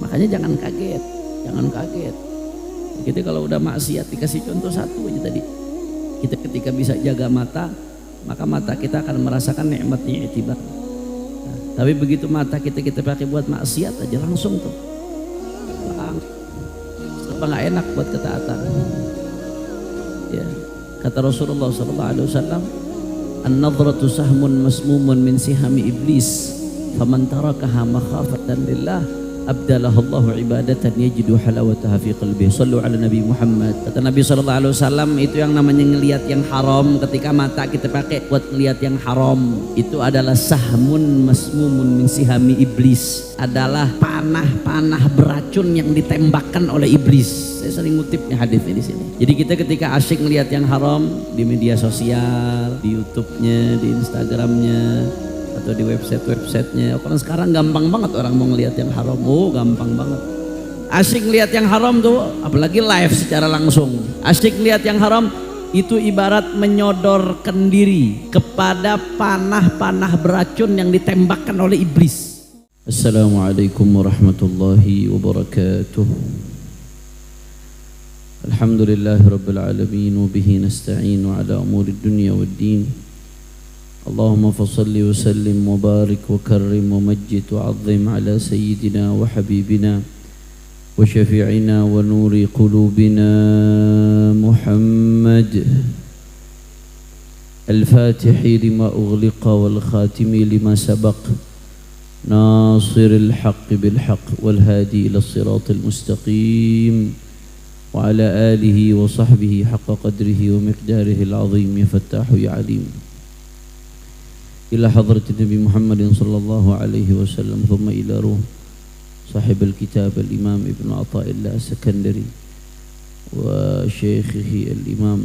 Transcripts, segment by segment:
Makanya jangan kaget, jangan kaget. Kita kalau udah maksiat, dikasih contoh satu aja tadi. Kita ketika bisa jaga mata, maka mata kita akan merasakan nikmatnya i'tibar. Nah, tapi begitu mata kita pakai buat maksiat aja langsung tuh. Serba nggak enak buat ketaatan. Ya, kata Rasulullah SAW, an-nadhratu sahmun masmumun min sihami iblis, faman tarakaha makhafatan lillah abdalahu ibadatan yajidu halawataha fi qalbihi. Shallu ala Nabi Muhammad. Kata Nabi SAW, itu yang namanya ngelihat yang haram. Ketika mata kita pakai buat ngelihat yang haram, itu adalah sahmun masmumun min sihami iblis, adalah panah beracun yang ditembakkan oleh iblis. Saya sering ngutip nih hadisnya di sini. Jadi kita ketika asyik ngelihat yang haram di media sosial, di YouTube-nya, di Instagram-nya, atau di website-nya. Orang sekarang gampang banget orang mau ngelihat yang haram. Oh, gampang banget. Asyik ngelihat yang haram tuh, apalagi live secara langsung. Asyik ngelihat yang haram itu ibarat menyodorkan diri kepada panah beracun yang ditembakkan oleh iblis. Assalamualaikum warahmatullahi wabarakatuh. Alhamdulillahirabbil alamin wa bihi nasta'inu ala umurid dunya waddin. اللهم فصل وسلم وبارك وكرم ومجد وعظم على سيدنا وحبيبنا وشفيعنا ونور قلوبنا محمد الفاتح لما أغلق والخاتم لما سبق ناصر الحق بالحق والهادي إلى الصراط المستقيم وعلى آله وصحبه حق قدره ومقداره العظيم يا فتاح يا عليم إلى حضرة النبي محمد صلى الله عليه وسلم ثم إلى روح صاحب الكتاب الإمام ابن عطاء الله السكندري وشيخه الإمام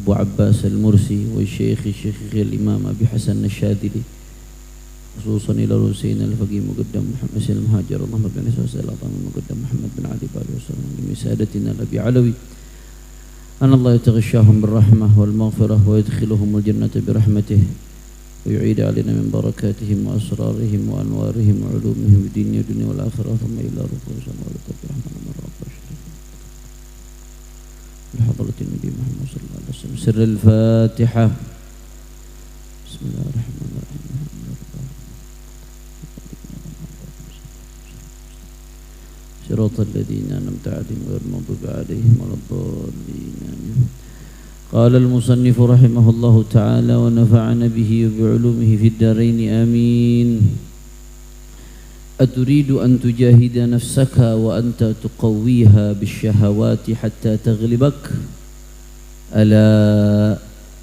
أبو عباس المرسي وشيخه الإمام أبي حسن الشاذلي خصوصا إلى روح سيدنا الفقيه مقدم محمد سيدنا المهاجر اللهم بن سوسة العظام مقدم محمد بن علي بن وسلم لسادتنا الأبي علوي أن الله يتغشاهم بالرحمة والمغفرة ويدخلهم الجنة برحمته ويعيد علينا من بركاتهم وأسرارهم وأنوارهم وعلومهم في الدنيا والآخرة ثم إلى رسول الله الرحمن الرحيم لحضرة النبي محمد صلى الله عليه وسلم. سر الفاتحة. بسم الله الرحمن الرحيم. صراط الذين أنعمت عليهم غير المغضوب عليهم ولا الضالين. قال المصنف رحمه الله تعالى ونفعنا به وبعلومه في الدارين آمين. أتريد أن تجاهد نفسك وأنت تقويها بالشهوات حتى تغلبك؟ ألا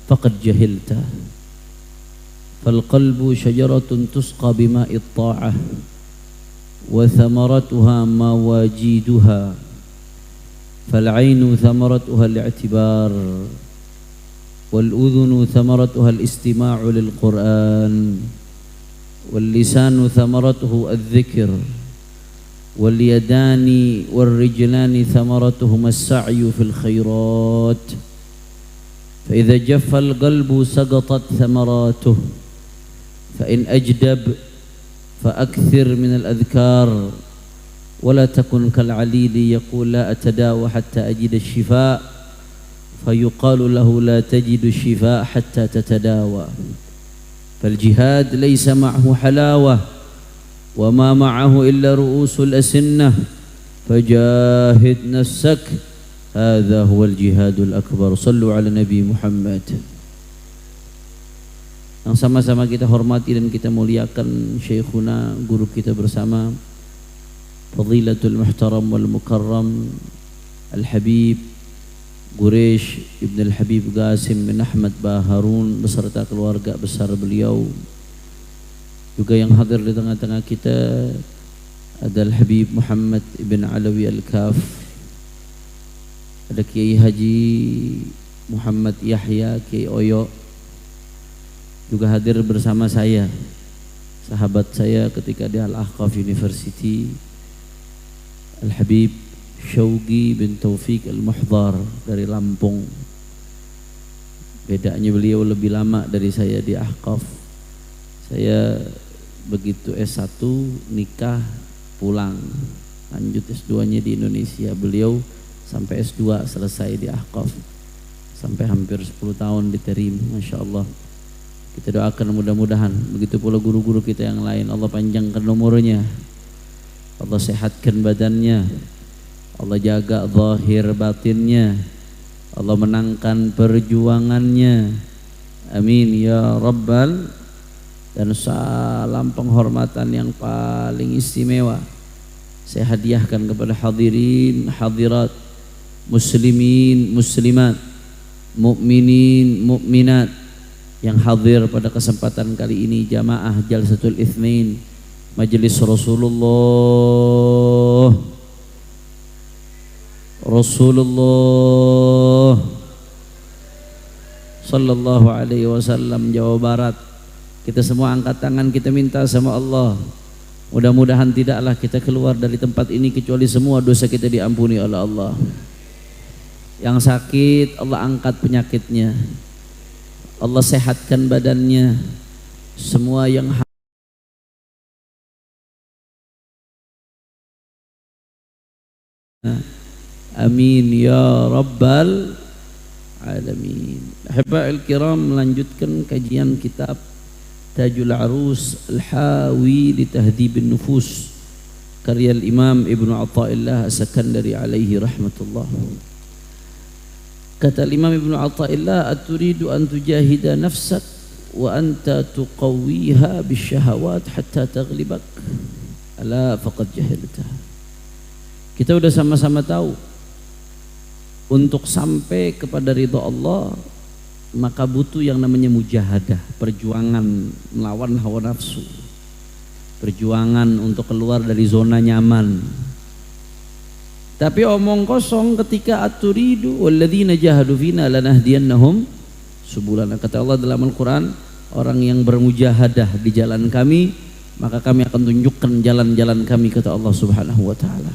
فقد جهلت. فالقلب شجرة تسقى بماء الطاعة وثمرتها مواجيدها، فالعين ثمرتها الاعتبار، والأذن ثمرتها الاستماع للقرآن، واللسان ثمرته الذكر، واليدان والرجلان ثمرتهما السعي في الخيرات. فإذا جف القلب سقطت ثمراته. فإن أجدب فأكثر من الأذكار، ولا تكن كالعليل يقول لا أتداوى حتى أجد الشفاء، فيقال له لا تجد الشفاء حتى تتداوى. فالجهاد ليس معه حلاوة وما معه إلا رؤوس الأسنة، فجاهد نفسك، هذا هو الجهاد الأكبر. صلوا على نبي محمد. Yang sama-sama kita hormati dan kita muliakan Syekhuna, guru kita bersama, Fadilatul Muhtaram wal Mukarram Al-Habib Quraish Ibn Al-Habib Qasim bin Ahmad Baharun beserta keluarga besar beliau. Juga yang hadir di tengah-tengah kita ada Al-Habib Muhammad Ibn Alawi Al-Kaf, ada Kiai Haji Muhammad Yahya Kiai Oyo, juga hadir bersama saya sahabat saya ketika di Al-Ahqaf University, Al-Habib Syauqi bin Taufik Al-Muhdar dari Lampung. Bedanya beliau lebih lama dari saya di Ahqaf. Saya begitu S1 nikah pulang lanjut S2-nya di Indonesia. Beliau sampai S2 selesai di Ahqaf, sampai hampir 10 tahun diterima, Masya Allah. Kita doakan mudah-mudahan begitu pula guru-guru kita yang lain, Allah panjangkan umurnya, Allah sehatkan badannya, Allah jaga zahir batinnya, Allah menangkan perjuangannya, amin ya rabbal. Dan salam penghormatan yang paling istimewa saya hadiahkan kepada hadirin hadirat, muslimin muslimat, mukminin mukminat yang hadir pada kesempatan kali ini, jamaah Jalsatul Itsnain Majelis Rasulullah sallallahu alaihi wasallam Jawa Barat. Kita semua angkat tangan, kita minta sama Allah, mudah-mudahan tidaklah kita keluar dari tempat ini kecuali semua dosa kita diampuni oleh Allah. Yang sakit Allah angkat penyakitnya, Allah sehatkan badannya. Semua yang amin ya rabbal alamin. Ahiba'il kiram, melanjutkan kajian kitab Tajul Arus Al-Hawi li Tahdhibin Nufus karya Imam Ibnu Athaillah As-Sakandari alaihi rahmatullah. Kata Imam Ibnu Athaillah, aturidu an tujahida nafsak wa anta tuqawwiha bisyahawat hatta taghlibak, ala faqad jahilta. Kita sudah sama-sama tahu, untuk sampai kepada ridha Allah maka butuh yang namanya mujahadah, perjuangan melawan hawa nafsu, perjuangan untuk keluar dari zona nyaman. Tapi omong kosong ketika aturidu walladzina jahadu fina lanahdiyannahum subulana. Kata Allah dalam Al-Quran, orang yang bermujahadah di jalan kami maka kami akan tunjukkan jalan-jalan kami, kata Allah Subhanahu wa taala.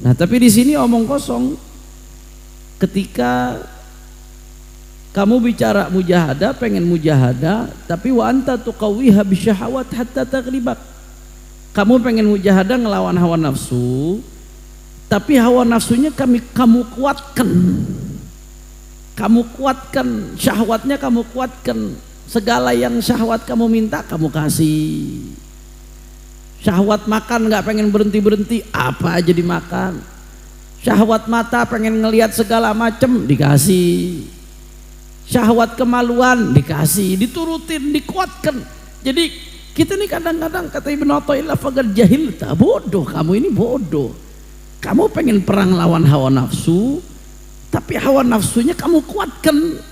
Nah, tapi di sini omong kosong ketika kamu bicara mujahadah, pengen mujahadah, tapi wa anta tuqawwiha bisyahawat hatta taghlibak. Kamu pengen mujahadah ngelawan hawa nafsu, tapi hawa nafsunya kamu kuatkan. Kamu kuatkan syahwatnya, kamu kuatkan. Segala yang syahwat kamu minta kamu kasih. Syahwat makan nggak pengen berhenti-berhenti, apa aja dimakan. Syahwat mata pengen ngelihat segala macam, dikasih. Syahwat kemaluan dikasih, diturutin, dikuatkan. Jadi kita ini kadang-kadang, kata Ibnu Athaillah, faqad jahilta, bodoh kamu ini, bodoh. Kamu pengen perang lawan hawa nafsu, tapi hawa nafsunya kamu kuatkan.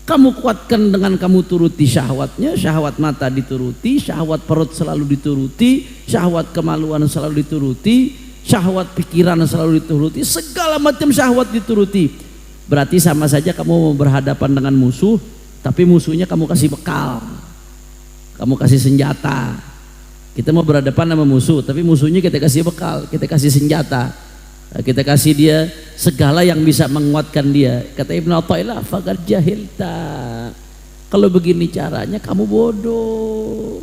Kamu kuatkan dengan kamu turuti syahwatnya, syahwat mata dituruti, syahwat perut selalu dituruti, syahwat kemaluan selalu dituruti, syahwat pikiran selalu dituruti, segala macam syahwat dituruti. Berarti sama saja kamu berhadapan dengan musuh, tapi musuhnya kamu kasih bekal, kamu kasih senjata. Kita mau berhadapan sama musuh, tapi musuhnya kita kasih bekal, kita kasih senjata, kita kasih dia segala yang bisa menguatkan dia. Kata Ibnu Athaillah, faqad jahilta. Kalau begini caranya kamu bodoh.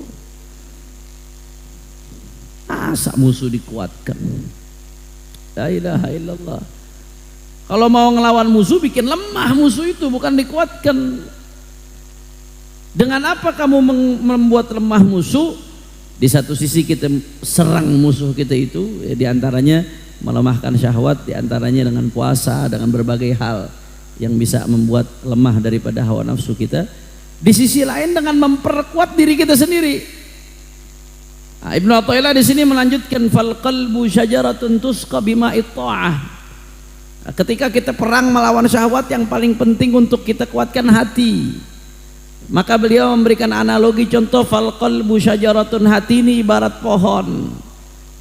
Masa musuh dikuatkan? La ilaha illallah. Kalau mau ngelawan musuh, bikin lemah musuh itu, bukan dikuatkan. Dengan apa kamu membuat lemah musuh? Di satu sisi kita serang musuh kita itu, ya, diantaranya melemahkan syahwat, diantaranya dengan puasa, dengan berbagai hal yang bisa membuat lemah daripada hawa nafsu kita. Di sisi lain dengan memperkuat diri kita sendiri. Nah, Ibnu Athaillah di sini melanjutkan, fal qalbu syajaratun tusqa bima'it tha'ah. Ketika kita perang melawan syahwat, yang paling penting untuk kita kuatkan hati. Maka beliau memberikan analogi contoh, fal qalbu syajaratun, hati ini ibarat pohon,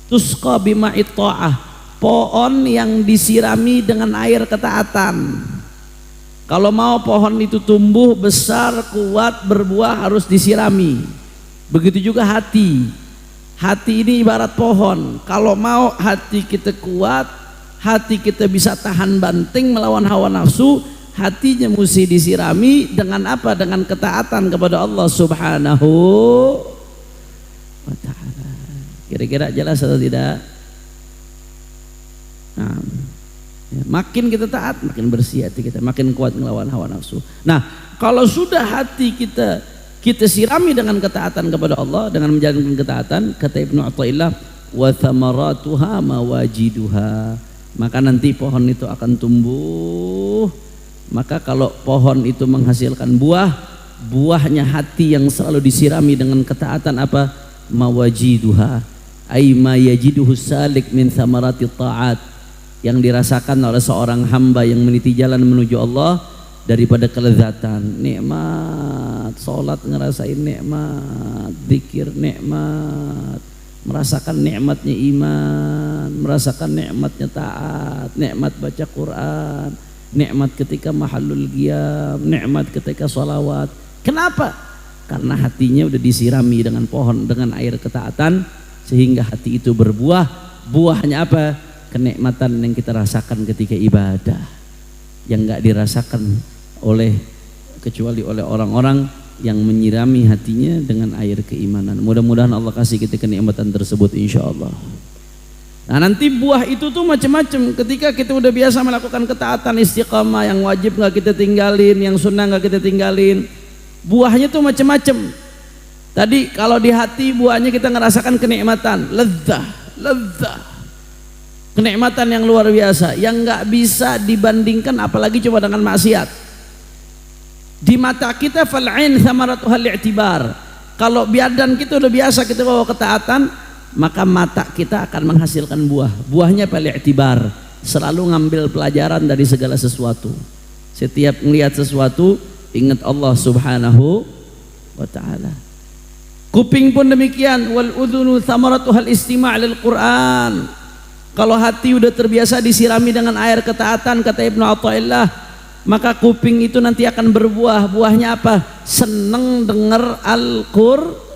tusqa bima'it tha'ah, pohon yang disirami dengan air ketaatan. Kalau mau pohon itu tumbuh besar, kuat, berbuah, harus disirami. Begitu juga hati. Hati ini ibarat pohon. Kalau mau hati kita kuat, hati kita bisa tahan banting melawan hawa nafsu, hatinya mesti disirami dengan apa? Dengan ketaatan kepada Allah Subhanahu wa ta'ala. Kira-kira jelas atau tidak? Nah, ya, makin kita taat, makin bersih hati kita, makin kuat melawan hawa nafsu. Nah, kalau sudah hati kita sirami dengan ketaatan kepada Allah, dengan menjalankan ketaatan, kata Ibnu Athaillah, wa thamaratuha mawajiduha, maka nanti pohon itu akan tumbuh. Maka kalau pohon itu menghasilkan buah, buahnya hati yang selalu disirami dengan ketaatan apa? Mawajiduha, ay ma yajiduhu salik min thamarati ta'at, yang dirasakan oleh seorang hamba yang meniti jalan menuju Allah daripada kelezatan. Nikmat salat, ngerasain nikmat zikir, nikmat merasakan nikmatnya iman, merasakan nikmatnya taat, nikmat baca Quran, nikmat ketika mahallul qiyam, nikmat ketika sholawat. Kenapa? Karena hatinya udah disirami dengan pohon, dengan air ketaatan, sehingga hati itu berbuah. Buahnya apa? Kenikmatan yang kita rasakan ketika ibadah, yang nggak dirasakan kecuali oleh orang-orang yang menyirami hatinya dengan air keimanan. Mudah-mudahan Allah kasih kita kenikmatan tersebut insya Allah. Nah, nanti buah itu tuh macam-macam. Ketika kita udah biasa melakukan ketaatan istiqamah, yang wajib nggak kita tinggalin, yang sunnah nggak kita tinggalin, buahnya tuh macam-macam. Tadi kalau di hati buahnya kita ngerasakan kenikmatan, lezah, kenikmatan yang luar biasa, yang nggak bisa dibandingkan apalagi coba dengan maksiat. Di mata kita fal'ain thamaratuhal i'tibar. Kalau badan kita udah biasa kita bawa ketaatan, maka mata kita akan menghasilkan buah. Buahnya pada i'tibar, selalu ngambil pelajaran dari segala sesuatu. Setiap melihat sesuatu ingat Allah Subhanahu wa taala. Kuping pun demikian, wal udhunu thamaratuhal istima' lil Quran. Kalau hati udah terbiasa disirami dengan air ketaatan, kata Ibnu Athaillah, maka kuping itu nanti akan berbuah. Buahnya apa? Seneng dengar Al-Quran.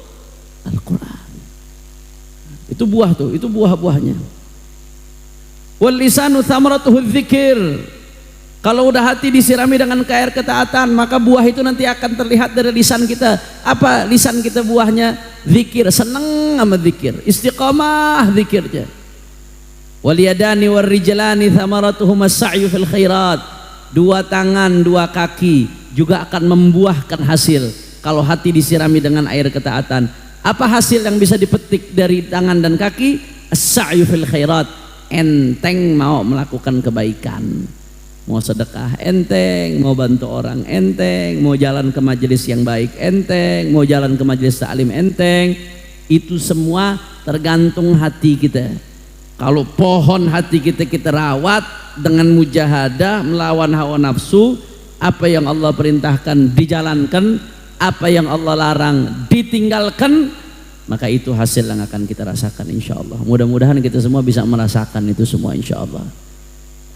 Itu buah tuh, itu buah-buahnya. Wal lisanu thamaratuhu dzikir. Kalau udah hati disirami dengan air ketaatan, maka buah itu nanti akan terlihat dari lisan kita. Apa lisan kita buahnya? Zikir, seneng sama zikir, istiqamah zikirnya. Wal yadani war rijlani thamaratuhum as-sa'yu fil khairat. Dua tangan, dua kaki juga akan membuahkan hasil kalau hati disirami dengan air ketaatan. Apa hasil yang bisa dipetik dari tangan dan kaki? As-sa'yu fil khairat, enteng mau melakukan kebaikan, mau sedekah enteng, mau bantu orang enteng, mau jalan ke majelis yang baik enteng, mau jalan ke majelis ta'lim enteng. Itu semua tergantung hati kita. Kalau pohon hati kita rawat dengan mujahadah, melawan hawa nafsu, apa yang Allah perintahkan dijalankan, apa yang Allah larang ditinggalkan, maka itu hasil yang akan kita rasakan insya Allah. Mudah-mudahan kita semua bisa merasakan itu semua insya Allah.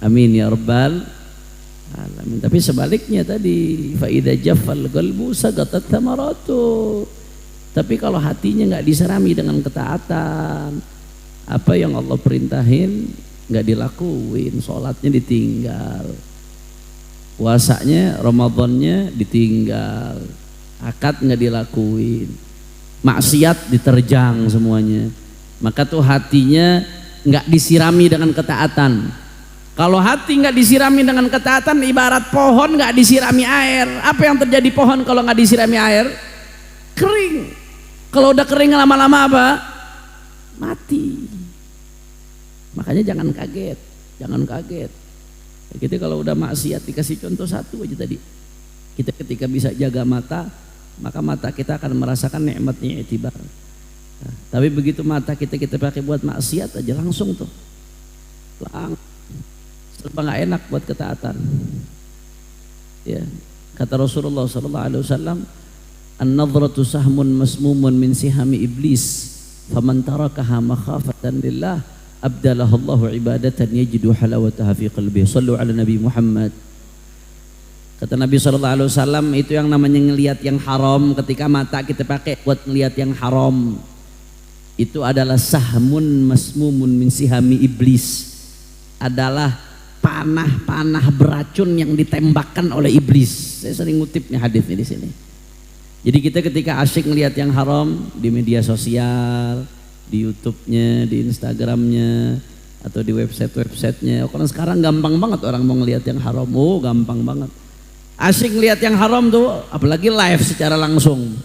Amin ya rabbal alamin. Tapi sebaliknya tadi, fa idza jaffal qalbu sagatat thamaratu. Tapi kalau hatinya nggak disirami dengan ketaatan, apa yang Allah perintahin nggak dilakuin, sholatnya ditinggal, puasanya Ramadannya ditinggal, akad nggak dilakuin, maksiat diterjang semuanya, maka tuh hatinya nggak disirami dengan ketaatan. Kalau hati nggak disirami dengan ketaatan, ibarat pohon nggak disirami air. Apa yang terjadi pohon kalau nggak disirami air? Kering. Kalau udah kering lama-lama apa? Mati. Makanya jangan kaget, jangan kaget. Kita kalau udah maksiat, dikasih contoh satu aja tadi. Kita ketika bisa jaga mata, maka mata kita akan merasakan nikmatnya i'tibar. Nah, tapi begitu mata kita pakai buat maksiat aja langsung tuh, serba nggak enak buat ketaatan. Ya, kata Rasulullah SAW, an-nadhratu sahmun masmumun min sihami iblis, faman tarakaha makhafatan lillah abdalahu ibadatan yajidu halawataha fi qalbihi. Shallu ala Nabi Muhammad. Kata Nabi SAW, itu yang namanya ngelihat yang haram. Ketika mata kita pakai buat ngelihat yang haram, itu adalah sahmun masmumun min sihami iblis, adalah panah-panah beracun yang ditembakkan oleh iblis. Saya sering ngutipnya hadisnya di sini. Jadi kita ketika asyik ngelihat yang haram di media sosial, di YouTube-nya, di Instagram-nya, atau di website-websitenya. Kalau sekarang gampang banget orang mau ngelihat yang haram, oh gampang banget. Asyik ngelihat yang haram tuh, apalagi live secara langsung.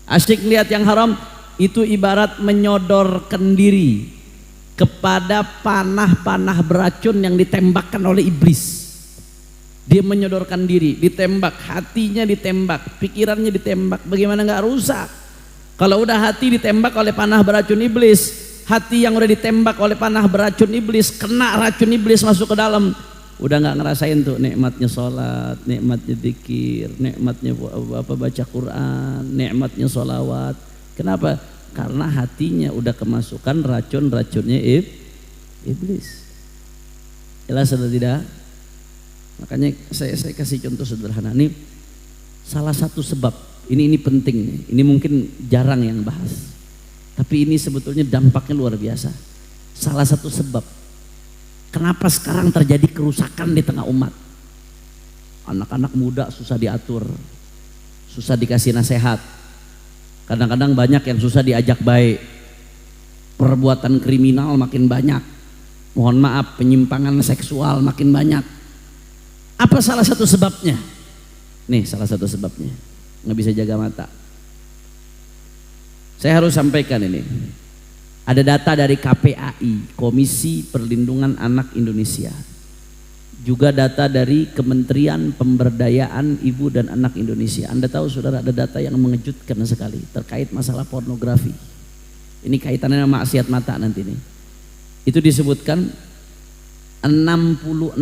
Asyik ngelihat yang haram itu ibarat menyodorkan diri kepada panah-panah beracun yang ditembakkan oleh iblis. Dia menyodorkan diri, ditembak, hatinya ditembak, pikirannya ditembak. Bagaimana nggak rusak? Kalau udah hati ditembak oleh panah beracun iblis, hati yang udah ditembak oleh panah beracun iblis, kena racun iblis masuk ke dalam, udah nggak ngerasain tuh nikmatnya sholat, nikmatnya zikir, nikmatnya baca Quran, nikmatnya sholawat. Kenapa? Karena hatinya udah kemasukan racun-racunnya iblis. Jelas atau tidak? Makanya saya kasih contoh sederhana nih. Salah satu sebab ini penting nih. Ini mungkin jarang yang bahas. Tapi ini sebetulnya dampaknya luar biasa. Salah satu sebab kenapa sekarang terjadi kerusakan di tengah umat. Anak-anak muda susah diatur, susah dikasih nasihat. Kadang-kadang banyak yang susah diajak baik. Perbuatan kriminal makin banyak. Mohon maaf, penyimpangan seksual makin banyak. Apa salah satu sebabnya? Nih salah satu sebabnya, nggak bisa jaga mata. Saya harus sampaikan ini. Ada data dari KPAI, Komisi Perlindungan Anak Indonesia. Juga data dari Kementerian Pemberdayaan Ibu dan Anak Indonesia. Anda tahu saudara, ada data yang mengejutkan sekali terkait masalah pornografi. Ini kaitannya sama maksiat mata nanti nih. Itu disebutkan 66%,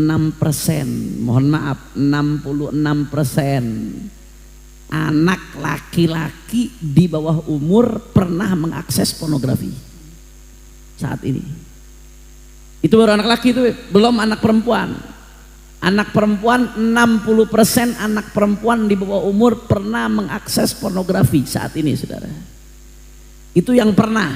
mohon maaf 66% anak laki-laki di bawah umur pernah mengakses pornografi saat ini. Itu baru anak laki itu, belum anak perempuan. Anak perempuan 60% anak perempuan di bawah umur pernah mengakses pornografi saat ini saudara. Itu yang pernah.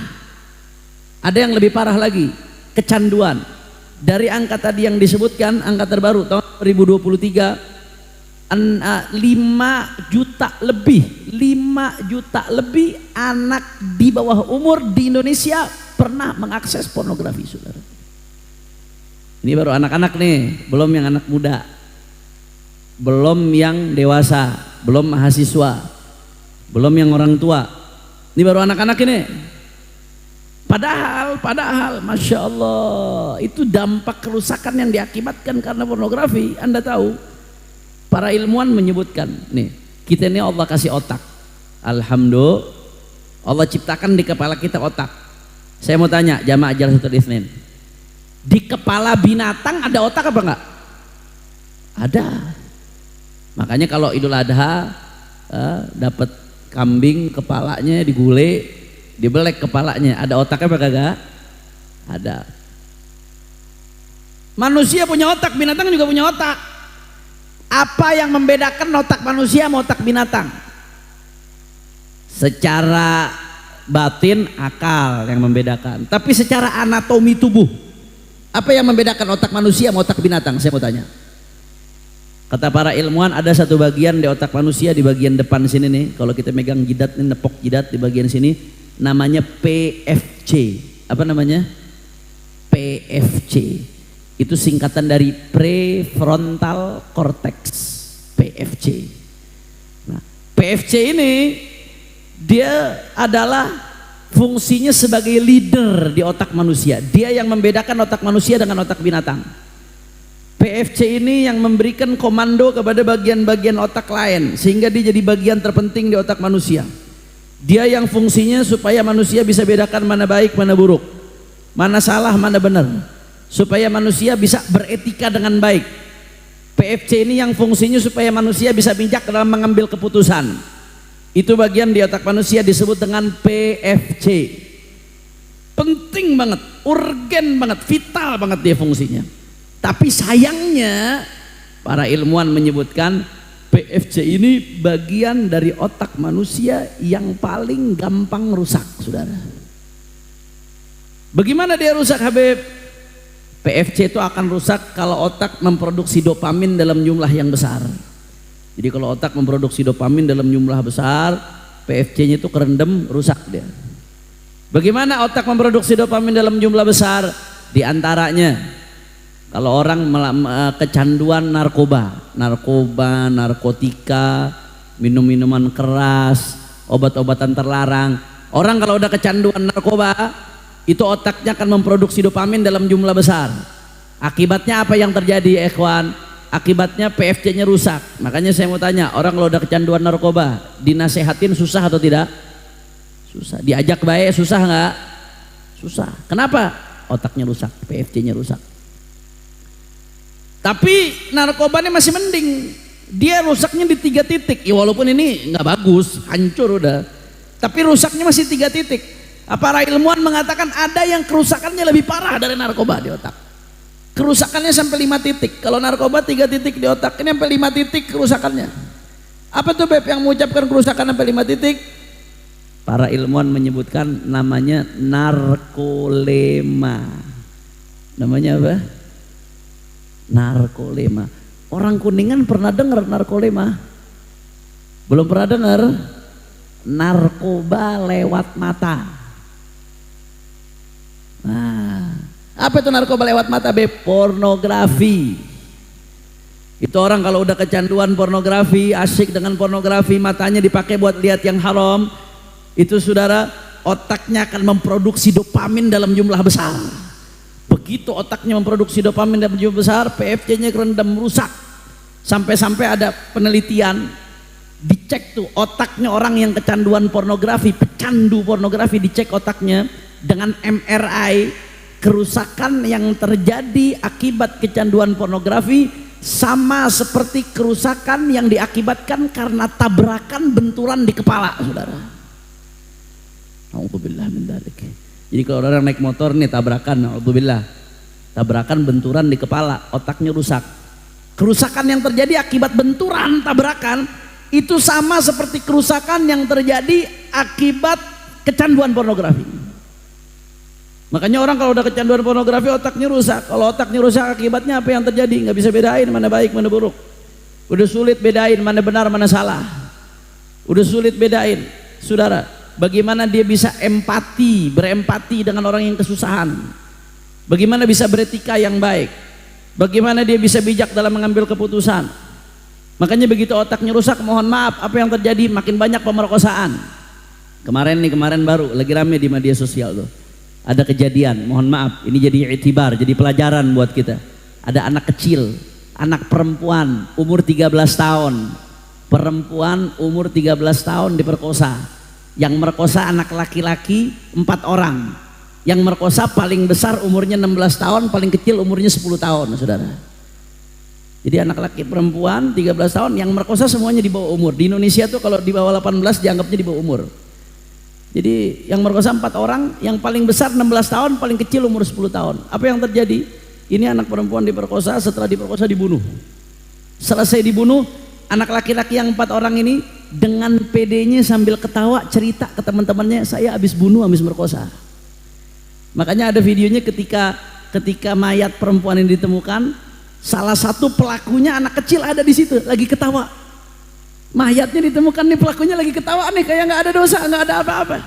Ada yang lebih parah lagi, kecanduan. Dari angka tadi yang disebutkan, angka terbaru tahun 2023, 5 juta lebih anak di bawah umur di Indonesia pernah mengakses pornografi saudara. Ini baru anak-anak nih, belum yang anak muda, belum yang dewasa, belum mahasiswa, belum yang orang tua. Ini baru anak-anak ini. Padahal, Masya Allah, itu dampak kerusakan yang diakibatkan karena pornografi. Anda tahu, para ilmuwan menyebutkan, nih, kita ini Allah kasih otak. Alhamdulillah, Allah ciptakan di kepala kita otak. Saya mau tanya, jamaah ajar satu Isnin, di kepala binatang ada otak apa enggak? Ada. Makanya kalau Idul Adha dapat kambing, kepalanya digulai, dibelek kepalanya, ada otaknya apa kagak? Ada. Manusia punya otak, binatang juga punya otak. Apa yang membedakan otak manusia sama otak binatang? Secara batin akal yang membedakan, tapi secara anatomi tubuh apa yang membedakan otak manusia sama otak binatang? Saya mau tanya. Kata para ilmuwan, ada satu bagian di otak manusia di bagian depan sini nih, kalau kita megang jidat nih, nepok jidat di bagian sini, namanya PFC. Apa namanya? PFC. Itu singkatan dari prefrontal cortex. PFC. Nah, PFC ini dia adalah fungsinya sebagai leader di otak manusia. Dia yang membedakan otak manusia dengan otak binatang. PFC ini yang memberikan komando kepada bagian-bagian otak lain sehingga dia jadi bagian terpenting di otak manusia. Dia yang fungsinya supaya manusia bisa bedakan mana baik mana buruk, mana salah mana benar, supaya manusia bisa beretika dengan baik. PFC ini yang fungsinya supaya manusia bisa bijak dalam mengambil keputusan. Itu bagian di otak manusia disebut dengan PFC. Penting banget, urgen banget, vital banget dia fungsinya. Tapi sayangnya para ilmuwan menyebutkan PFC ini bagian dari otak manusia yang paling gampang rusak, saudara. Bagaimana dia rusak, Habib? PFC itu akan rusak kalau otak memproduksi dopamin dalam jumlah yang besar. Jadi kalau otak memproduksi dopamin dalam jumlah besar, PFC-nya itu kerendam, rusak dia. Bagaimana otak memproduksi dopamin dalam jumlah besar? Di antaranya kalau orang kecanduan narkoba, narkotika, minum-minuman keras, obat-obatan terlarang. Orang kalau udah kecanduan narkoba, itu otaknya akan memproduksi dopamin dalam jumlah besar. Akibatnya apa yang terjadi, ikhwan? Akibatnya PFC-nya rusak. Makanya saya mau tanya, orang kalau udah kecanduan narkoba, dinasehatin susah atau tidak? Susah. Diajak baik susah nggak? Susah. Kenapa? Otaknya rusak, PFC-nya rusak. Tapi narkobanya masih mending. Dia rusaknya di 3 titik. Ya walaupun ini nggak bagus, hancur udah. Tapi rusaknya masih 3 titik. Para ilmuwan mengatakan ada yang kerusakannya lebih parah dari narkoba di otak. Kerusakannya sampai 5 titik. Kalau narkoba 3 titik di otak, ini sampai 5 titik kerusakannya. Apa tuh Beb yang mengucapkan kerusakan sampai 5 titik? Para ilmuwan menyebutkan namanya narkolema. Namanya apa? Narkolema. Orang Kuningan pernah dengar narkolema? Belum pernah dengar? Narkoba lewat mata. Nah, apa itu narkoba lewat mata, Beb? Pornografi. Itu orang kalau udah kecanduan pornografi, asyik dengan pornografi, matanya dipakai buat lihat yang haram, itu saudara, otaknya akan memproduksi dopamin dalam jumlah besar. Begitu otaknya memproduksi dopamin dalam jumlah besar, PFC-nya kerendam, rusak. Sampai-sampai ada penelitian, dicek tuh otaknya orang yang kecanduan pornografi, pecandu pornografi, dicek otaknya dengan MRI, kerusakan yang terjadi akibat kecanduan pornografi sama seperti kerusakan yang diakibatkan karena tabrakan benturan di kepala, saudara. Alhamdulillah min dzalik. Jadi kalau orang naik motor nih tabrakan, alhamdulillah, tabrakan benturan di kepala, otaknya rusak. Kerusakan yang terjadi akibat benturan tabrakan itu sama seperti kerusakan yang terjadi akibat kecanduan pornografi. Makanya orang kalau udah kecanduan pornografi otaknya rusak. Kalau otaknya rusak akibatnya apa yang terjadi? Nggak bisa bedain mana baik mana buruk. Udah sulit bedain mana benar mana salah. Udah sulit bedain, saudara. Bagaimana dia bisa empati, berempati dengan orang yang kesusahan? Bagaimana bisa beretika yang baik? Bagaimana dia bisa bijak dalam mengambil keputusan? Makanya begitu otaknya rusak, mohon maaf, apa yang terjadi? Makin banyak pemerkosaan. Kemarin baru lagi rame di media sosial tuh. Ada kejadian, mohon maaf, ini jadi i'tibar, jadi pelajaran buat kita. Ada anak kecil, anak perempuan umur 13 tahun. Perempuan umur 13 tahun diperkosa. Yang merkosa anak laki-laki 4 orang. Yang merkosa paling besar umurnya 16 tahun, paling kecil umurnya 10 tahun, saudara. Jadi anak laki perempuan 13 tahun, yang merkosa semuanya di bawah umur. Di Indonesia tuh kalau di bawah 18 dianggapnya di bawah umur. Jadi yang merkosa 4 orang, yang paling besar 16 tahun, paling kecil umur 10 tahun. Apa yang terjadi? Ini anak perempuan diperkosa, setelah diperkosa dibunuh. Selesai dibunuh, anak laki-laki yang 4 orang ini dengan PD-nya sambil ketawa cerita ke teman-temannya, saya habis bunuh, habis merkosa. Makanya ada videonya ketika mayat perempuan ini ditemukan, salah satu pelakunya anak kecil ada di situ lagi ketawa. Mayatnya ditemukan nih, pelakunya lagi ketawa nih, kayak nggak ada dosa, nggak ada apa-apa.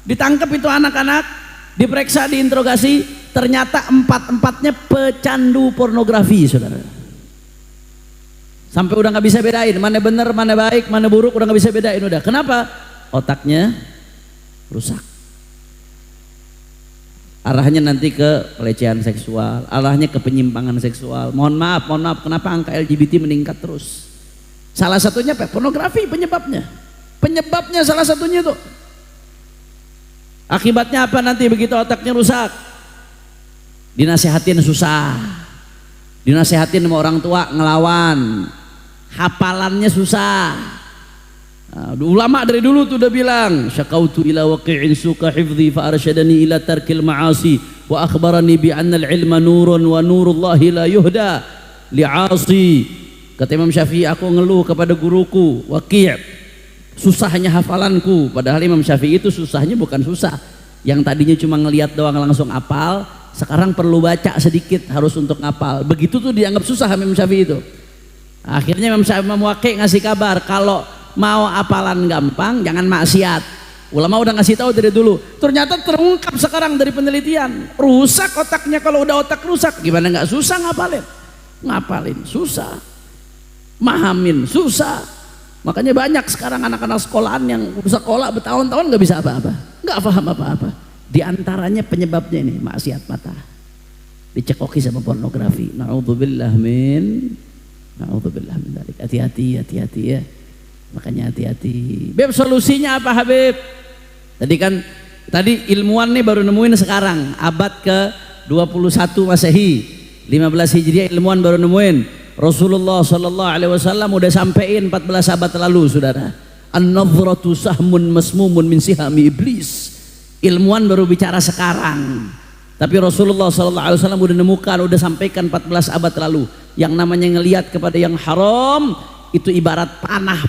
Ditangkap itu anak-anak, diperiksa, diinterogasi, ternyata 4-empatnya pecandu pornografi, saudara. Sampai udah nggak bisa bedain mana benar, mana baik, mana buruk, udah nggak bisa bedain udah. Kenapa? Otaknya rusak. Arahnya nanti ke pelecehan seksual, arahnya ke penyimpangan seksual. Mohon maaf, kenapa angka LGBT meningkat terus? Salah satunya apa? Pornografi penyebabnya. Penyebabnya salah satunya itu. Akibatnya apa nanti begitu otaknya rusak? Dinasehatin susah. Dinasehatin sama orang tua ngelawan. Hafalannya susah. Nah, ulama dari dulu tuh udah bilang, syakautu ila waqi'in suka hifdhi fa arsyadani ila tarkil ma'asi wa akhbarani bi anna al-ilma nurun wa nurullahi la yuhda li'asi. Kata Imam Syafi'i, aku ngeluh kepada guruku Waqi', susahnya hafalanku. Padahal Imam Syafi'i itu susahnya bukan susah, yang tadinya cuma ngelihat doang langsung hafal, sekarang perlu baca sedikit harus untuk ngapal. Begitu tuh dianggap susah Imam Syafi'i itu. Akhirnya Imam Waqi' ngasih kabar, kalau mau hafalan gampang jangan maksiat. Ulama udah ngasih tahu dari dulu. Ternyata terungkap sekarang dari penelitian. Rusak otaknya. Kalau udah otak rusak, gimana nggak susah ngapalin? Ngapalin susah, mahamin susah. Makanya banyak sekarang anak-anak sekolahan yang sekolah bertahun-tahun nggak bisa apa-apa, nggak paham apa-apa. Di antaranya penyebabnya ini maksiat mata, dicekoki sama pornografi. Na'udzubillah min dzalik. Hati-hati ya. Makanya hati-hati. Beb, solusinya apa Habib? Tadi ilmuwan nih baru nemuin sekarang abad ke-21 Masehi, 15 Hijriah, ilmuwan baru nemuin. Rasulullah sallallahu alaihi wasallam udah sampein 14 abad lalu, Saudara. An-nadhratu sahmun masmumun min sihami iblis. Ilmuwan baru bicara sekarang. Tapi Rasulullah sallallahu alaihi wasallam udah nemukan, udah sampaikan 14 abad lalu. Yang namanya ngelihat kepada yang haram itu ibarat panah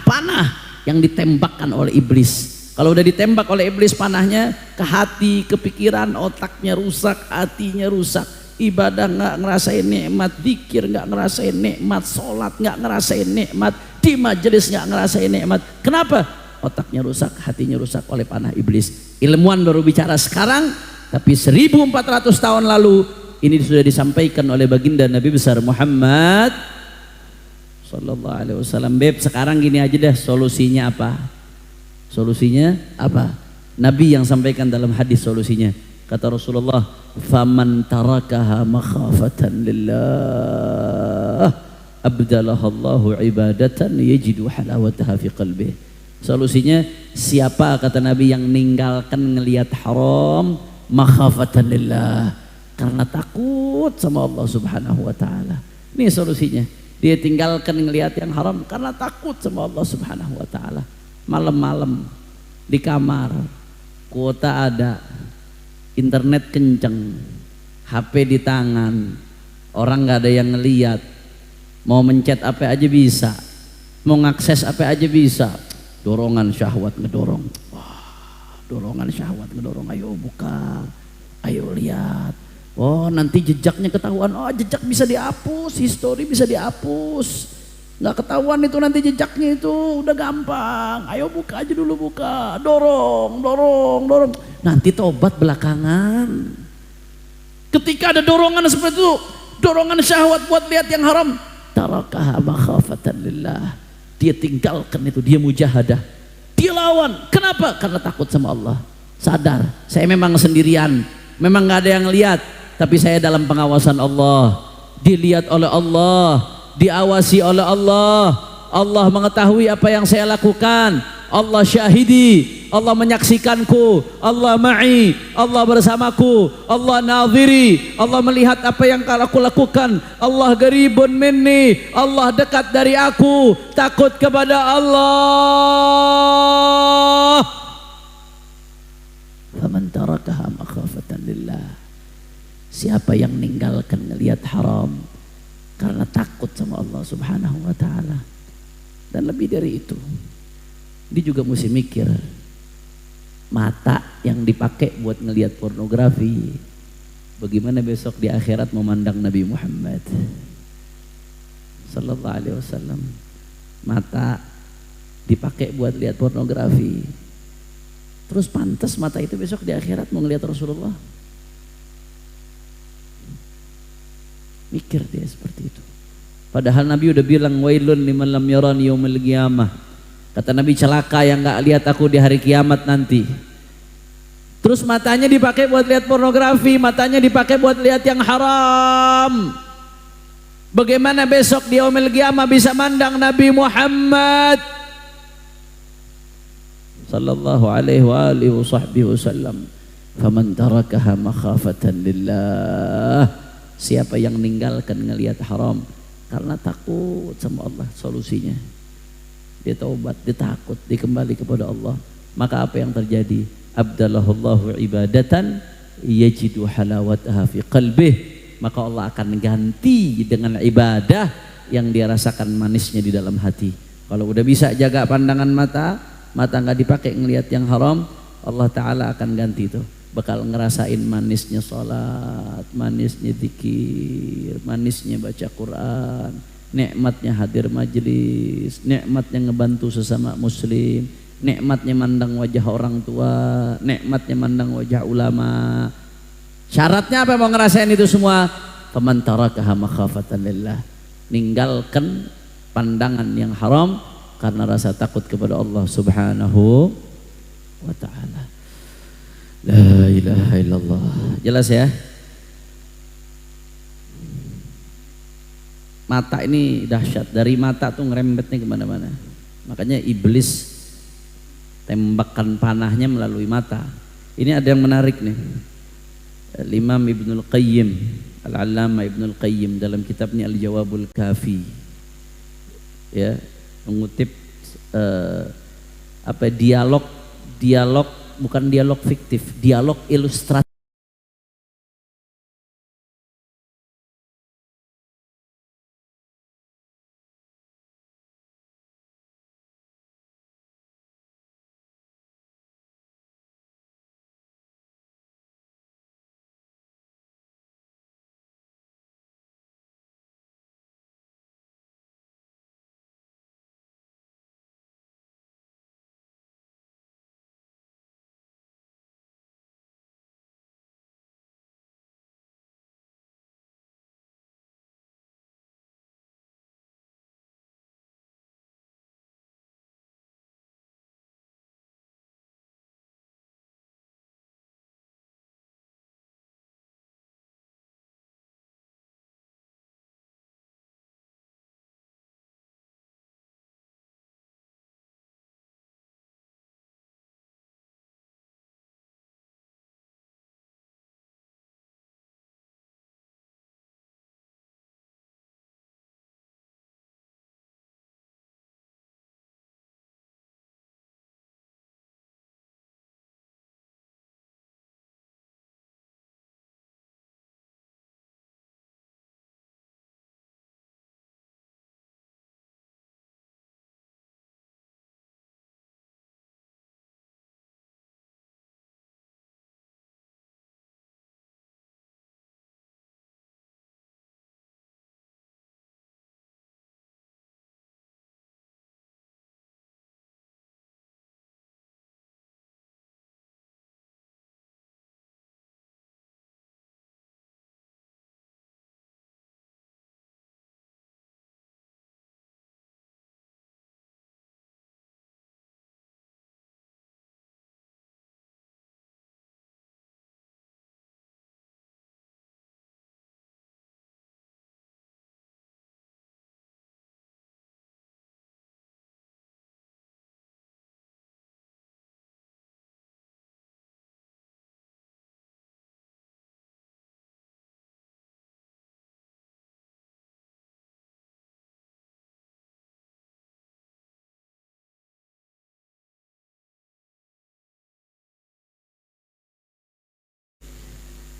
yang ditembakkan oleh iblis. Kalau udah ditembak oleh iblis panahnya ke hati, ke pikiran, otaknya rusak, hatinya rusak. Ibadah nggak ngerasain nikmat, zikir nggak ngerasain nikmat, sholat nggak ngerasain nikmat, di majelis nggak ngerasain nikmat. Kenapa? Otaknya rusak, hatinya rusak oleh panah iblis. Ilmuwan baru bicara sekarang, tapi 1400 tahun lalu ini sudah disampaikan oleh baginda Nabi besar Muhammad sallallahu alaihi wasallam. Beb, sekarang gini aja deh, solusinya apa? Solusinya apa? Nabi yang sampaikan dalam hadis solusinya. Kata Rasulullah, "Faman tarakaha makhafatan lillah, abdalahallahu ibadatan yajidu halawataha fi qalbih." Solusinya, siapa kata Nabi yang ninggalkan ngelihat haram makhafatan lillah, karena takut sama Allah Subhanahu wa taala. Ini solusinya. Dia tinggalkan ngelihat yang haram karena takut sama Allah Subhanahu wa taala. Malam-malam di kamar, kuota ada, internet kenceng, HP di tangan, orang nggak ada yang ngelihat, mau mencet apa aja bisa, mau ngakses apa aja bisa. Dorongan syahwat ngedorong, wah, dorongan syahwat ngedorong, ayo buka, ayo lihat. Oh, nanti jejaknya ketahuan. Oh, jejak bisa dihapus, history bisa dihapus. Nggak ketahuan itu nanti jejaknya, itu udah gampang. Ayo buka aja dulu, buka, dorong. Nanti tobat belakangan. Ketika ada dorongan seperti itu, dorongan syahwat buat lihat yang haram, tarakaha makhafatan lillah. Dia tinggalkan itu, dia mujahadah, dia lawan. Kenapa? Karena takut sama Allah. Sadar, saya memang sendirian, memang nggak ada yang lihat, tapi saya dalam pengawasan Allah, dilihat oleh Allah, diawasi oleh Allah. Allah mengetahui apa yang saya lakukan. Allah syahidi, Allah menyaksikanku, Allah ma'i, Allah bersamaku, Allah nadhiri, Allah melihat apa yang aku lakukan. Allah garibun minni, Allah dekat dari aku. Takut kepada Allah. Faman tarakaha makhafatan lillah, siapa yang meninggalkan ngelihat haram karena takut sama Allah Subhanahu wa ta'ala. Dan lebih dari itu, dia juga mesti mikir, mata yang dipakai buat ngelihat pornografi, bagaimana besok di akhirat memandang Nabi Muhammad sallallahu alaihi wasallam. Mata dipakai buat lihat pornografi, terus pantas mata itu besok di akhirat mau ngelihat Rasulullah? Mikir dia seperti itu. Padahal Nabi udah bilang, wailun liman lam yarani yaumil qiyamah. Kata Nabi, celaka yang gak lihat aku di hari kiamat nanti. Terus matanya dipakai buat lihat pornografi, matanya dipakai buat lihat yang haram. Bagaimana besok di yaumil qiyamah bisa mandang Nabi Muhammad sallallahu alaihi wa alihi wasallam? Faman tarakaha makhafatan lillah, siapa yang meninggalkan ngelihat haram karena takut sama Allah, solusinya dia taubat, dia takut, dia kembali kepada Allah. Maka apa yang terjadi? Abdalahullahu ibadatan yajidu halawataha fi qalbih. Maka Allah akan ganti dengan ibadah yang dia rasakan manisnya di dalam hati. Kalau udah bisa jaga pandangan mata, mata nggak dipakai ngelihat yang haram, Allah Ta'ala akan ganti itu. Bakal ngerasain manisnya sholat, manisnya zikir, manisnya baca Quran, nikmatnya hadir majelis, nikmatnya ngebantu sesama muslim, nikmatnya mandang wajah orang tua, nikmatnya mandang wajah ulama. Syaratnya apa mau ngerasain itu semua? Faman tarakaha makhafatan lillah, ninggalkan pandangan yang haram karena rasa takut kepada Allah Subhanahu wa ta'ala. La ilaha illallah. Jelas ya? Mata ini dahsyat. Dari mata tuh ngerembetnya kemana-mana. Makanya iblis tembakan panahnya melalui mata. Ini ada yang menarik nih. Imam Ibnul Qayyim, Al-Allamah Ibnul Qayyim dalam kitabnya Al-Jawabul Kafi, ya, mengutip dialog bukan dialog fiktif, dialog ilustrasi.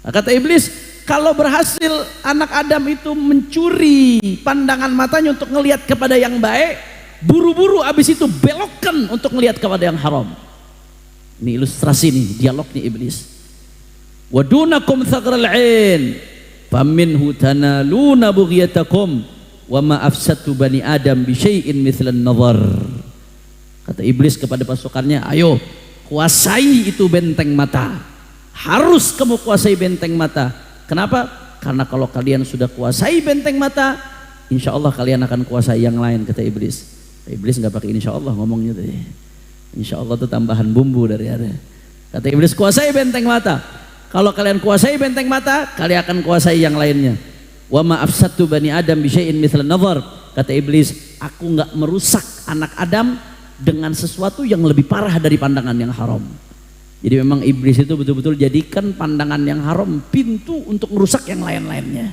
Kata iblis, kalau berhasil anak Adam itu mencuri pandangan matanya untuk ngelihat kepada yang baik, buru-buru abis itu belokkan untuk ngelihat kepada yang haram. Ini ilustrasi nih, dialognya iblis. Wadunakum thaqral 'ain faminhu tanaluna bughyatakum wa ma afsatu bani adam bi syai'in mithlan nazar. Kata iblis kepada pasukannya, ayo kuasai itu benteng mata. Harus kamu kuasai benteng mata. Kenapa? Karena kalau kalian sudah kuasai benteng mata, insya Allah kalian akan kuasai yang lain, kata iblis. Iblis nggak pakai insya Allah ngomongnya tuh. Insya Allah itu tambahan bumbu dari ada. Kata iblis, kuasai benteng mata. Kalau kalian kuasai benteng mata, kalian akan kuasai yang lainnya. Wa ma afsatu bani adam bi syai'in mithlan nazar. Kata iblis, aku nggak merusak anak Adam dengan sesuatu yang lebih parah dari pandangan yang haram. Jadi memang iblis itu betul-betul jadikan pandangan yang haram pintu untuk merusak yang lain-lainnya.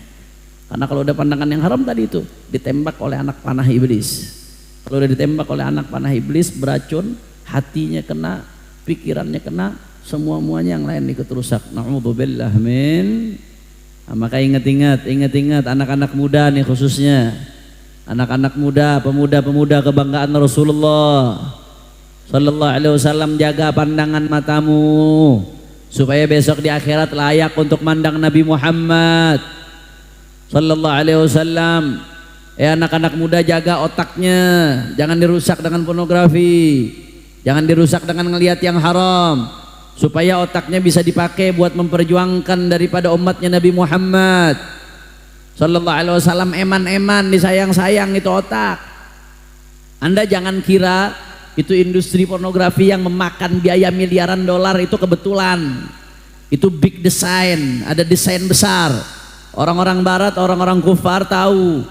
Karena kalau udah pandangan yang haram tadi itu ditembak oleh anak panah iblis. Kalau udah ditembak oleh anak panah iblis beracun, hatinya kena, pikirannya kena, semua-muanya yang lain ikut rusak. Na'udzubillah min. Nah, maka ingat-ingat anak-anak muda nih khususnya. Anak-anak muda, pemuda-pemuda kebanggaan Rasulullah Sallallahu alaihi wasallam, jaga pandangan matamu supaya besok di akhirat layak untuk mandang Nabi Muhammad Sallallahu alaihi wasallam. Anak-anak muda jaga otaknya, jangan dirusak dengan pornografi, Jangan dirusak dengan ngelihat yang haram, supaya otaknya bisa dipakai buat memperjuangkan daripada umatnya Nabi Muhammad sallallahu alaihi wasallam. Eman-eman disayang-sayang itu otak. Anda jangan kira itu industri pornografi yang memakan biaya miliaran dolar itu kebetulan. Itu big design, ada desain besar. Orang-orang barat, orang-orang kufar tahu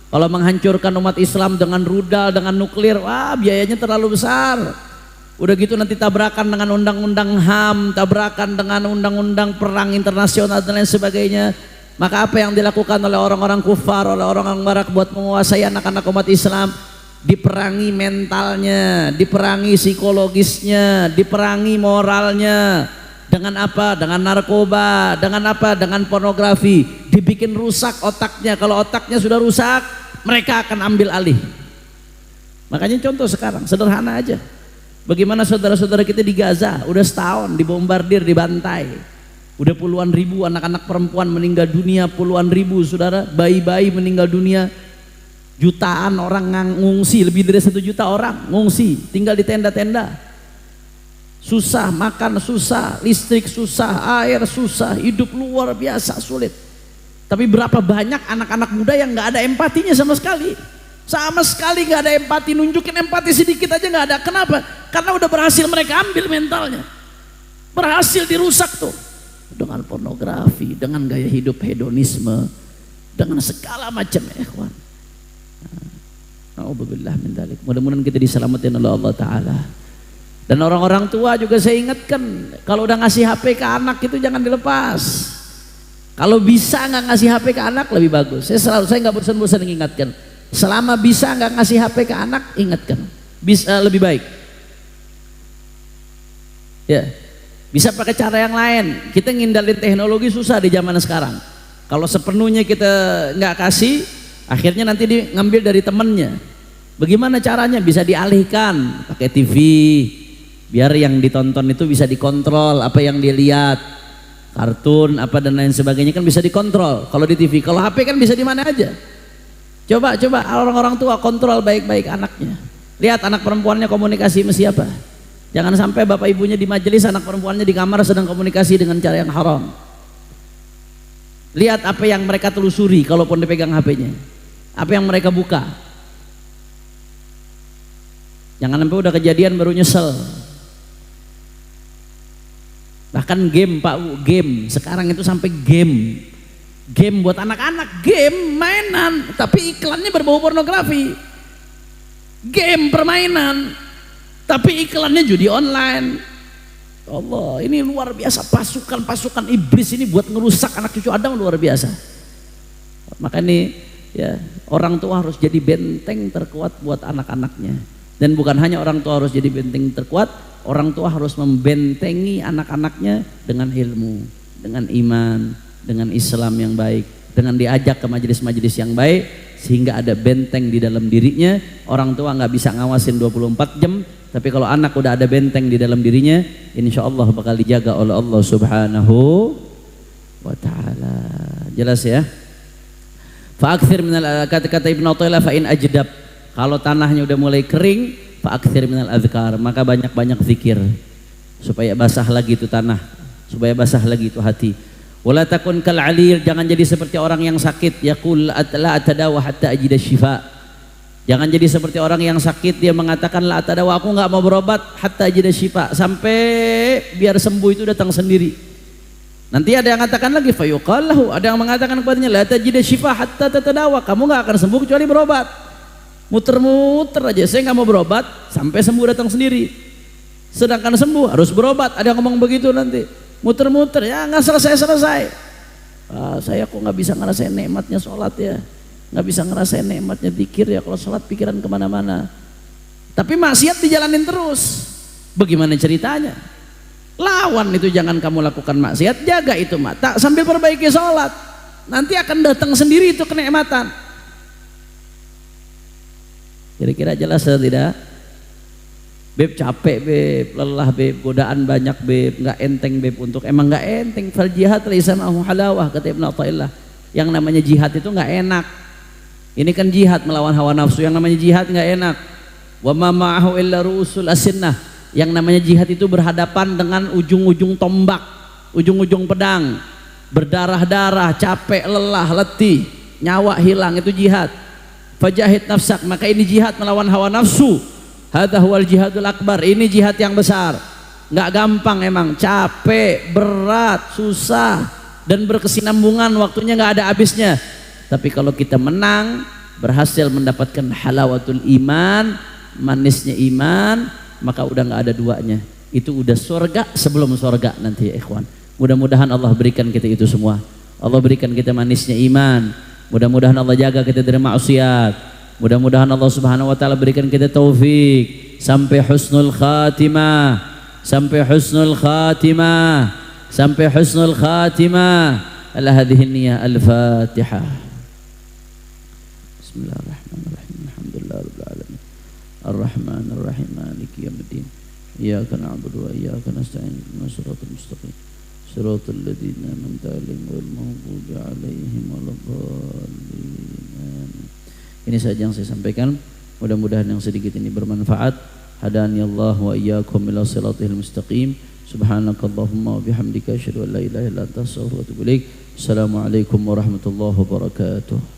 kalau menghancurkan umat Islam dengan rudal, dengan nuklir, wah biayanya terlalu besar. Udah gitu nanti tabrakan dengan undang-undang HAM, tabrakan dengan undang-undang perang internasional dan lain sebagainya. Maka apa yang dilakukan oleh orang-orang kufar, oleh orang-orang barat buat menguasai anak-anak umat Islam? Diperangi mentalnya, diperangi psikologisnya, diperangi moralnya. Dengan apa? Dengan narkoba. Dengan apa? Dengan pornografi. Dibikin rusak otaknya. Kalau otaknya sudah rusak, mereka akan ambil alih. Makanya contoh sekarang sederhana aja. Bagaimana saudara-saudara kita di Gaza udah setahun dibombardir, dibantai. Udah puluhan ribu anak-anak perempuan meninggal dunia, puluhan ribu saudara bayi-bayi meninggal dunia. Jutaan orang ngungsi, lebih dari 1 juta orang ngungsi, tinggal di tenda-tenda. Susah makan, susah listrik, susah air, susah hidup, luar biasa sulit. Tapi berapa banyak anak-anak muda yang nggak ada empatinya sama sekali, nggak ada empati. Nunjukin empati sedikit aja nggak ada. Kenapa? Karena udah berhasil mereka ambil mentalnya, berhasil dirusak tuh dengan pornografi, dengan gaya hidup hedonisme, dengan segala macam ikhwan. Na'udzubillah min dzalik. Mudah-mudahan kita diselamatin oleh Allah Ta'ala. Dan orang-orang tua juga saya ingatkan, kalau udah ngasih HP ke anak itu jangan dilepas. Kalau bisa nggak ngasih HP ke anak lebih bagus. Saya nggak bosan-bosan mengingatkan. Selama bisa nggak ngasih HP ke anak, ingatkan. Bisa lebih baik. Ya, bisa pakai cara yang lain. Kita ngindalin teknologi susah di zaman sekarang. Kalau sepenuhnya kita nggak kasih, akhirnya nanti ngambil dari temennya. Bagaimana caranya? Bisa dialihkan pakai TV. Biar yang ditonton itu bisa dikontrol, apa yang dia lihat, kartun apa dan lain sebagainya kan bisa dikontrol kalau di TV. Kalau HP kan bisa di mana aja. Coba orang-orang tua kontrol baik-baik anaknya. Lihat anak perempuannya komunikasi sama siapa. Jangan sampai bapak ibunya di majelis, anak perempuannya di kamar sedang komunikasi dengan cara yang haram. Lihat apa yang mereka telusuri kalaupun dipegang HP-nya. Apa yang mereka buka. Jangan sampai udah kejadian baru nyesel. Bahkan game Pak, game sekarang itu sampai game buat anak-anak, game mainan tapi iklannya berbau pornografi, game permainan tapi iklannya judi online. Allah, ini luar biasa, pasukan iblis ini buat ngerusak anak cucu Adam luar biasa. Maka ini ya, orang tua harus jadi benteng terkuat buat anak-anaknya. Dan bukan hanya orang tua harus jadi benteng terkuat, orang tua harus membentengi anak-anaknya dengan ilmu, dengan iman, dengan Islam yang baik, dengan diajak ke majelis-majelis yang baik, sehingga ada benteng di dalam dirinya. Orang tua nggak bisa ngawasin 24 jam, tapi kalau anak udah ada benteng di dalam dirinya, insya Allah bakal dijaga oleh Allah Subhanahu wa Ta'ala. Jelas ya? Fa'akthir minal, kata Ibnu Athaillah, fa'in ajdab. Kalau tanahnya udah mulai kering, fa'akthir minal adhkar, maka banyak-banyak zikir supaya basah lagi itu tanah, supaya basah lagi itu hati. Wala takun kal alir, jangan jadi seperti orang yang sakit, yaqul la atadawa hatta ajida syifa. Jangan jadi seperti orang yang sakit, dia mengatakan la atadawa, aku nggak mau berobat hatta ajida syifa, sampai biar sembuh itu datang sendiri. Nanti ada yang mengatakan lagi fayuqal lahu, ada yang mengatakan kepadanya la tajida syifa hatta tatadawa, kamu nggak akan sembuh kecuali berobat. Muter-muter aja, saya nggak mau berobat sampai sembuh datang sendiri. Sedangkan sembuh harus berobat, ada yang ngomong begitu nanti. Muter-muter ya nggak selesai-selesai. Saya kok nggak bisa ngerasain nikmatnya sholat ya, nggak bisa ngerasain nikmatnya zikir ya, kalau sholat pikiran kemana-mana. Tapi maksiat dijalanin terus. Bagaimana ceritanya? Lawan itu, jangan kamu lakukan maksiat, jaga itu mata sambil perbaiki sholat. Nanti akan datang sendiri itu kenikmatan. Kira-kira jelas atau tidak? Beb capek beb, lelah beb, godaan banyak beb, nggak enteng beb untuk, emang nggak enteng. Fal jihad laisa ma'ahu halawah, kata Ibnu Athaillah. Yang namanya jihad itu nggak enak. Ini kan jihad melawan hawa nafsu, yang namanya jihad nggak enak. Wa ma ma'ahu illa ru'usul asinnah. Yang namanya jihad itu berhadapan dengan ujung-ujung tombak, ujung-ujung pedang, berdarah-darah, capek, lelah, letih, nyawa hilang, itu jihad. Fajahid nafsak, maka ini jihad melawan hawa nafsu. Hadza huwal jihadul akbar, ini jihad yang besar. Nggak gampang emang, capek, berat, susah, dan berkesinambungan, waktunya nggak ada habisnya. Tapi kalau kita menang, berhasil mendapatkan halawatul iman, manisnya iman, maka udah nggak ada duanya. Itu udah surga sebelum surga nanti ya ikhwan. Mudah-mudahan Allah berikan kita itu semua. Allah berikan kita manisnya iman. Mudah-mudahan Allah jaga kita dari maksiat. Mudah-mudahan Allah Subhanahu wa taala berikan kita taufik sampai husnul khatimah. Sampai husnul khatimah. Sampai husnul khatimah. Ala hadhihi niyyah al-Fatihah. Bismillahirrahmanirrahim. Alhamdulillahirabbil alamin. Ar-Rahmanir Rahim. Maliki yaumiddin. Iyyaka na'budu wa iyyaka nasta'in. Ihdinas siratal mustaqim. Siratal ladzina an'amta 'alaihim ghairil maghdubi 'alaihim waladdallin. Ini saja yang saya sampaikan. Mudah-mudahan yang sedikit ini bermanfaat. Hadani Allah wa iyyakum ila siratal mustaqim. Subhanakallahumma wa bihamdika asyhadu an la ilaha illa anta astaghfiruka wa atubu ilaik. Assalamualaikum warahmatullahi wabarakatuh.